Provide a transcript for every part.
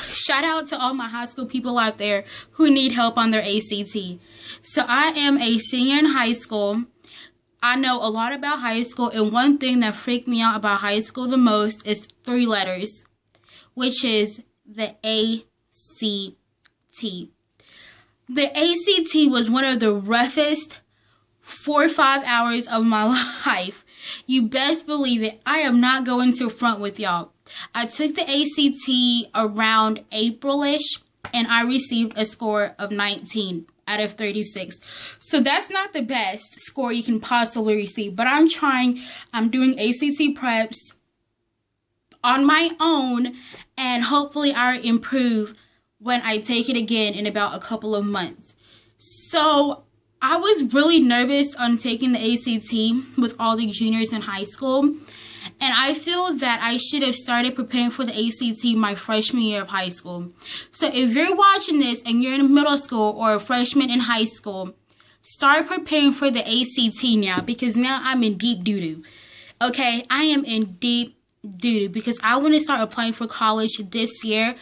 shout out to all my high school people out there who need help on their ACT. So I am a senior in high school. I know a lot about high school, and one thing that freaked me out about high school the most is 3 letters, which is the ACT. The ACT was one of the roughest 4 or 5 hours of my life. You best believe it. I am not going to front with y'all. I took the ACT around April-ish, and I received a score of 19 out of 36. So that's not the best score you can possibly receive, but I'm trying. I'm doing ACT preps on my own, and hopefully I'll improve when I take it again in about a couple of months. So I was really nervous on taking the ACT with all the juniors in high school, and I feel that I should have started preparing for the ACT my freshman year of high school. So if you're watching this and you're in middle school or a freshman in high school, start preparing for the ACT now, because now I'm in deep doo-doo. Okay, I am in deep doo-doo because I want to start applying for college this year,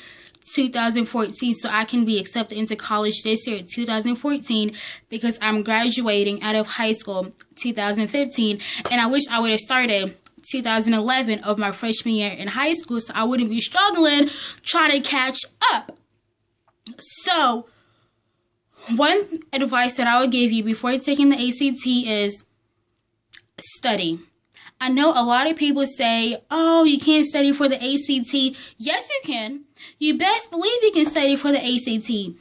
2014, so I can be accepted into college this year, 2014, because I'm graduating out of high school 2015, and I wish I would have started 2011 of my freshman year in high school, so I wouldn't be struggling trying to catch up. So one advice that I would give you before taking the ACT is study. I know a lot of people say, oh, you can't study for the ACT. Yes, you can. You best believe you can study for the ACT.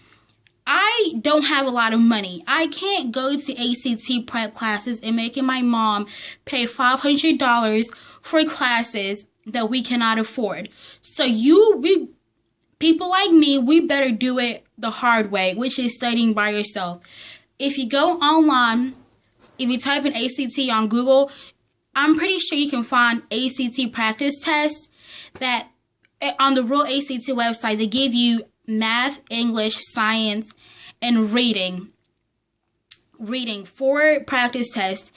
I don't have a lot of money. I can't go to ACT prep classes and making my mom pay $500 for classes that we cannot afford. So people like me, we better do it the hard way, which is studying by yourself. If you go online, if you type in ACT on Google, I'm pretty sure you can find ACT practice tests that on the real ACT website, they give you math, English, science, and reading 4 practice tests,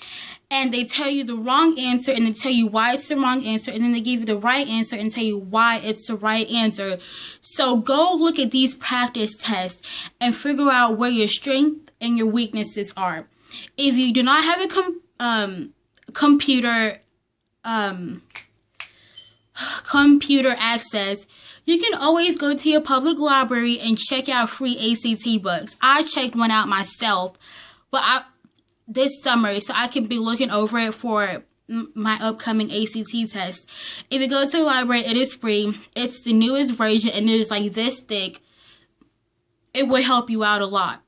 and they tell you the wrong answer, and they tell you why it's the wrong answer, and then they give you the right answer and tell you why it's the right answer. So go look at these practice tests and figure out where your strength and your weaknesses are. If you do not have a computer access, you can always go to your public library and check out free ACT books. I checked one out myself, but this summer, so I can be looking over it for my upcoming ACT test. If you go to the library, it is free. It's the newest version, and it is like this thick. It will help you out a lot.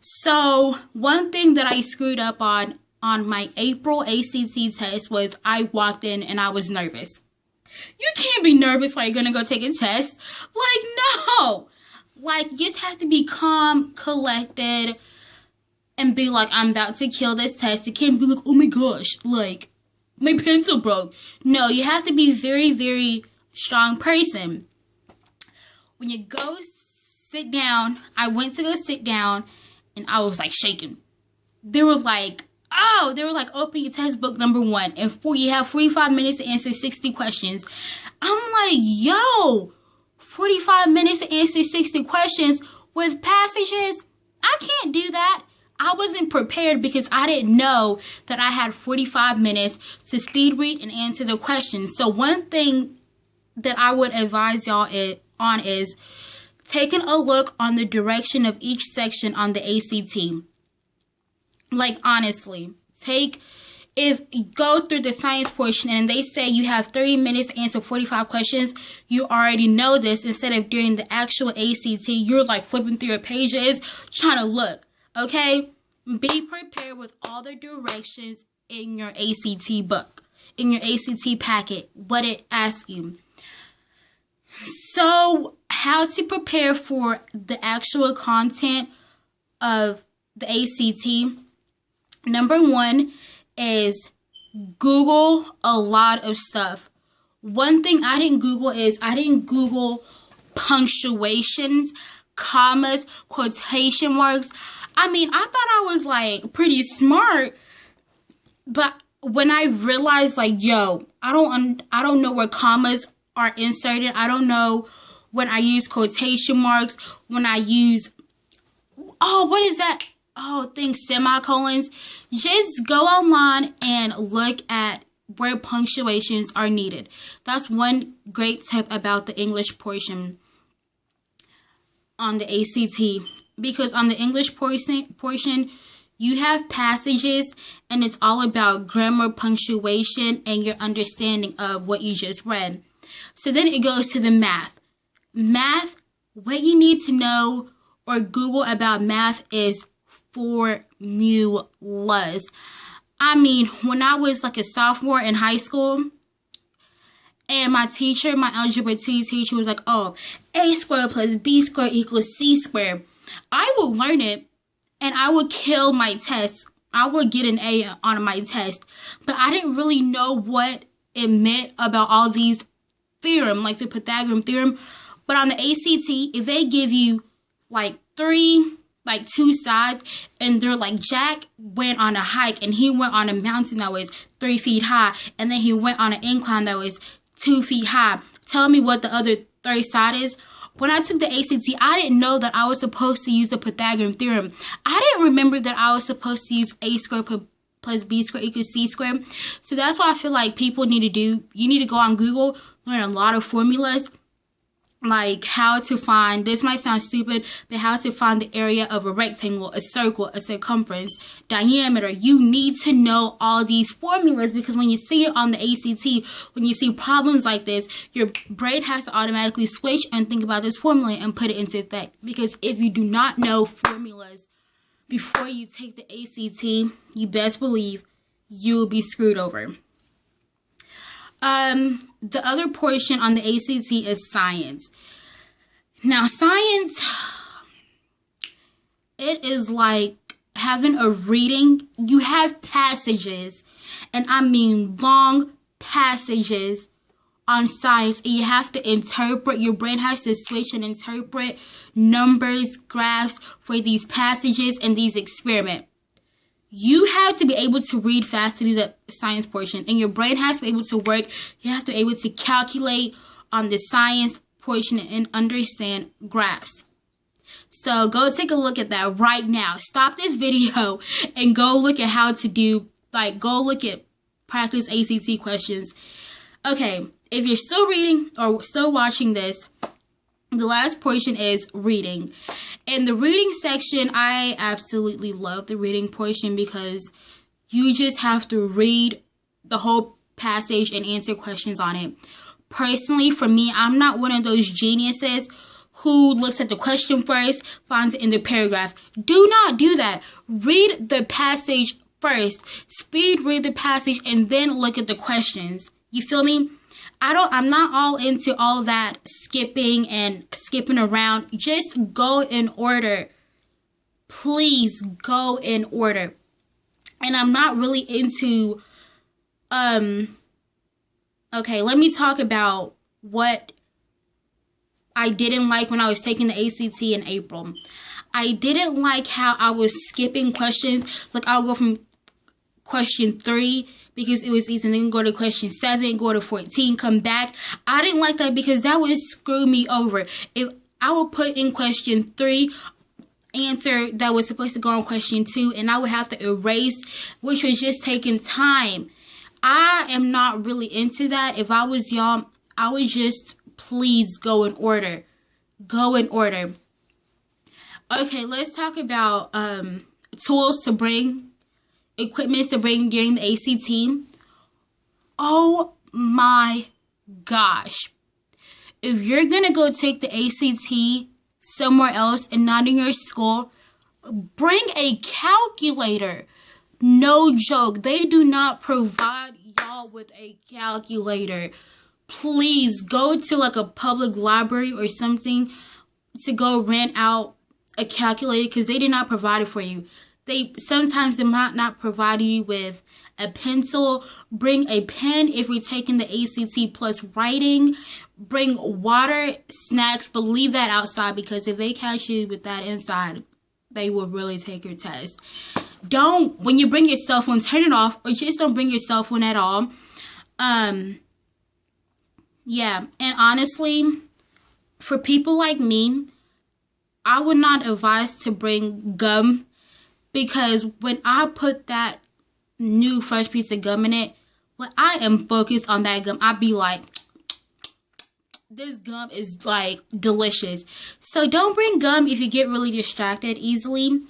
So one thing that I screwed up on my April ACT test was I walked in and I was nervous. You can't be nervous while you're going to go take a test. Like, no. Like, you just have to be calm, collected, and be like, I'm about to kill this test. You can't be like, oh my gosh, like, my pencil broke. No, you have to be very, very strong person. When you go sit down, I went to go sit down, and I was, like, shaking. They were like, open your textbook number 1, and you have 45 minutes to answer 60 questions. I'm like, yo, 45 minutes to answer 60 questions with passages? I can't do that. I wasn't prepared because I didn't know that I had 45 minutes to speed read and answer the questions. So one thing that I would advise y'all on is taking a look on the direction of each section on the ACT. Like, honestly, if you go through the science portion and they say you have 30 minutes to answer 45 questions, you already know this. Instead of doing the actual ACT, you're like flipping through your pages, trying to look, okay? Be prepared with all the directions in your ACT book, in your ACT packet, what it asks you. So, how to prepare for the actual content of the ACT? Number 1 is Google a lot of stuff. One thing I didn't Google punctuations, commas, quotation marks. I mean, I thought I was like pretty smart, but when I realized like, yo, I don't know where commas are inserted. I don't know when I use quotation marks, when I use, what is that? Semicolons. Just go online and look at where punctuations are needed. That's one great tip about the English portion on the ACT, because on the English portion you have passages and it's all about grammar, punctuation, and your understanding of what you just read. So then it goes to the math. What you need to know or Google about math is formulas. I mean, when I was like a sophomore in high school, and my algebra 2 teacher was like, a squared plus b squared equals c squared. I would learn it and I would kill my test. I would get an A on my test. But I didn't really know what it meant about all these theorem, like the Pythagorean theorem. But on the ACT, if they give you like two sides, and they're like, Jack went on a hike and he went on a mountain that was 3 feet high, and then he went on an incline that was 2 feet high. Tell me what the other third side is. When I took the ACT, I didn't know that I was supposed to use the Pythagorean theorem. I didn't remember that I was supposed to use a squared plus b squared equals c squared. So that's why I feel like people need to do. You need to go on Google, learn a lot of formulas, like how to find, this might sound stupid, but how to find the area of a rectangle, a circle, a circumference, diameter. You need to know all these formulas, because when you see it on the ACT, when you see problems like this, your brain has to automatically switch and think about this formula and put it into effect. Because if you do not know formulas before you take the ACT, you best believe you will be screwed over. The other portion on the ACT is science. Now, science, it is like having a reading. You have passages, and I mean long passages on science, and you have to interpret. Your brain has to switch and interpret numbers, graphs for these passages and these experiments. You have to be able to read fast to do the science portion, and your brain has to be able to work. You have to be able to calculate on the science portion and understand graphs. So go take a look at that right now. Stop this video and go look at how to do, go look at practice ACT questions. Okay, if you're still reading or still watching this, the last portion is reading. In the reading section, I absolutely love the reading portion, because you just have to read the whole passage and answer questions on it. Personally, for me, I'm not one of those geniuses who looks at the question first, finds it in the paragraph. Do not do that. Read the passage first. Speed read the passage and then look at the questions. You feel me? I'm not all into all that skipping around. Just go in order. Please go in order. And I'm not really into, okay, let me talk about what I didn't like when I was taking the ACT in April. I didn't like how I was skipping questions. Like, I'll go from question 3 because it was easy, and then go to question 7, go to 14, come back. I didn't like that, because that would screw me over. If I would put in question 3 answer that was supposed to go on question 2, and I would have to erase, which was just taking time. I am not really into that. If I was y'all, I would just please go in order. Go in order. Okay, let's talk about tools to bring, equipment to bring during the ACT. Oh my gosh. If you're going to go take the ACT somewhere else and not in your school, bring a calculator. No joke. They do not provide y'all with a calculator. Please go to like a public library or something to go rent out a calculator, because they did not provide it for you. Sometimes they might not provide you with a pencil. Bring a pen if you're taking the ACT plus writing. Bring water, snacks, but leave that outside, because if they catch you with that inside, they will really take your test. When you bring your cell phone, turn it off, or just don't bring your cell phone at all. Yeah, and honestly, for people like me, I would not advise to bring gum, because when I put that new fresh piece of gum in it, when I am focused on that gum, I be like, this gum is like delicious. So don't bring gum if you get really distracted easily.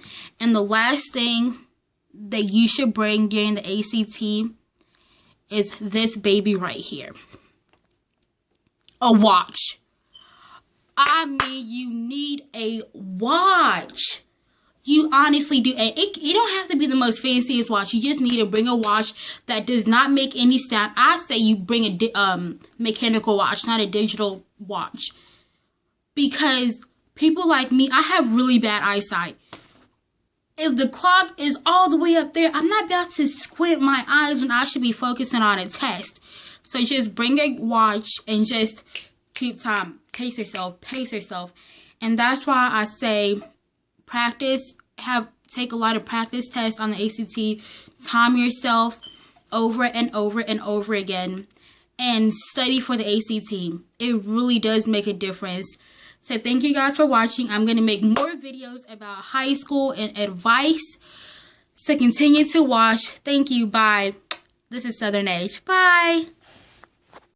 And the last thing that you should bring during the ACT is this baby right here. A watch. I mean, you need a watch. You honestly do. And it don't have to be the most fanciest watch. You just need to bring a watch that does not make any sound. I say you bring a mechanical watch, not a digital watch. Because people like me, I have really bad eyesight. If the clock is all the way up there, I'm not about to squint my eyes when I should be focusing on a test. So just bring a watch and just keep time. Pace yourself. And that's why I say take a lot of practice tests on the ACT. Time yourself over and over and over again. And study for the ACT. It really does make a difference. So thank you guys for watching. I'm going to make more videos about high school and advice. So continue to watch. Thank you. Bye. This is Southern Age. Bye.